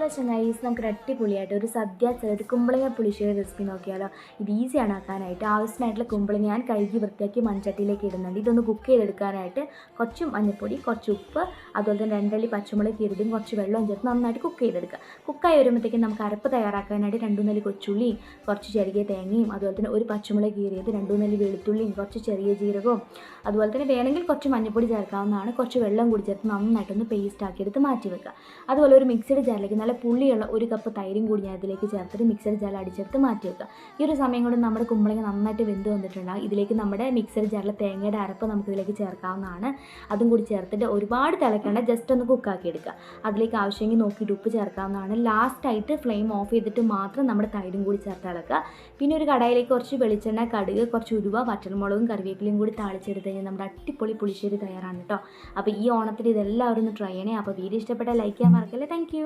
Hello ചങ്ങായീസ്, നമുക്കൊരു അടിപൊളിയായിട്ട് ഒരു സദ്യ ചിലത് കുമ്പളങ്ങ പുളിശ്ശേരി റെസിപ്പി നോക്കിയാലോ. ഇത് ഈസിയാണ് ആക്കാനായിട്ട്. ആവശ്യമായിട്ടുള്ള കുമ്പളങ്ങ ഞാൻ കഴുകി വൃത്തിയാക്കി മൺചട്ടിയിലേക്ക് ഇടുന്നുണ്ട്. ഇതൊന്ന് കുക്ക് ചെയ്തെടുക്കാനായിട്ട് കുറച്ച് മഞ്ഞൾപ്പൊടി, കുറച്ച് ഉപ്പ്, അതുപോലെ തന്നെ 2 അല്ലി പച്ചമുളക് കീറിയതും കുറച്ച് വെള്ളവും ചേർത്ത് നന്നായിട്ട് കുക്ക് ചെയ്തെടുക്കുക. കുക്കായി വരുമ്പോഴത്തേക്കും നമുക്ക് അരപ്പ് തയ്യാറാക്കാനായിട്ട് 2 നെല്ലി കൊച്ചുള്ളിയും കുറച്ച് ചെറിയ തേങ്ങയും അതുപോലെ തന്നെ ഒരു പച്ചമുളക് കീറിയത്, 2 നെല്ലി വെളുത്തുള്ളിയും കുറച്ച് ചെറിയ ജീരകവും അതുപോലെ തന്നെ വേണമെങ്കിൽ കുറച്ച് മഞ്ഞൾപ്പൊടി ചേർക്കാവുന്നതാണ്. കുറച്ച് വെള്ളം കൂടി ചേർത്ത് നന്നായിട്ടൊന്ന് പേസ്റ്റ് ആക്കിയെടുത്ത് മാറ്റി വെക്കുക. അതുപോലെ ഒരു മിക്സഡ് ജാറിലേക്ക് നല്ല പുളിയുള്ള 1 കപ്പ് തൈരും കൂടി ഞാൻ ഇതിലേക്ക് ചേർത്തിട്ട് മിക്സഡ് ജാറിൽ അടിച്ചെടുത്ത് മാറ്റി വെക്കുക. ഈ ഒരു സമയം കൊണ്ട് നമ്മുടെ കുമ്പളങ്ങ നന്നായിട്ട് വെന്ത് വന്നിട്ടുണ്ടാകും. ഇതിലേക്ക് നമ്മുടെ മിക്സഡ് ജാറിലെ തേങ്ങയുടെ അരപ്പ് നമുക്ക് ഇതിലേക്ക് ചേർക്കാവുന്നതാണ്. അതും കൂടി ചേർത്തിട്ട് ഒരുപാട് തിളക്കേണ്ട, ജസ്റ്റ് ഒന്ന് കുക്കാക്കി എടുക്കുക. അതിലേക്ക് ആവശ്യമെങ്കിൽ നോക്കിയിട്ട് ഉപ്പ് ചേർക്കാവുന്നതാണ്. ലാസ്റ്റായിട്ട് ഫ്ലെയിം ഓഫ് ചെയ്തിട്ട് മാത്രം നമ്മുടെ തൈരും കൂടി ചേർത്ത് ഇളക്കുക. പിന്നെ ഒരു കടായിലേക്ക് കുറച്ച് വെളിച്ചെണ്ണ, കടുക്, കുറച്ച് ഉലുവ, വറ്റൽമുളകും കറിവേപ്പിലയും കൂടി താളിച്ചെടുത്ത് കഴിഞ്ഞാൽ നമ്മുടെ അടിപൊളി പുളിശ്ശേരി തയ്യാറാണ് കേട്ടോ. അപ്പോൾ ഈ ഓണത്തിന് ഇതെല്ലാവരും ഒന്ന് ട്രൈ ചെയ്യണേ. അപ്പോൾ വീഡിയോ ഇഷ്ടപ്പെട്ടാൽ ലൈക്ക് ചെയ്യാൻ മറക്കല്ലേ. Thank you.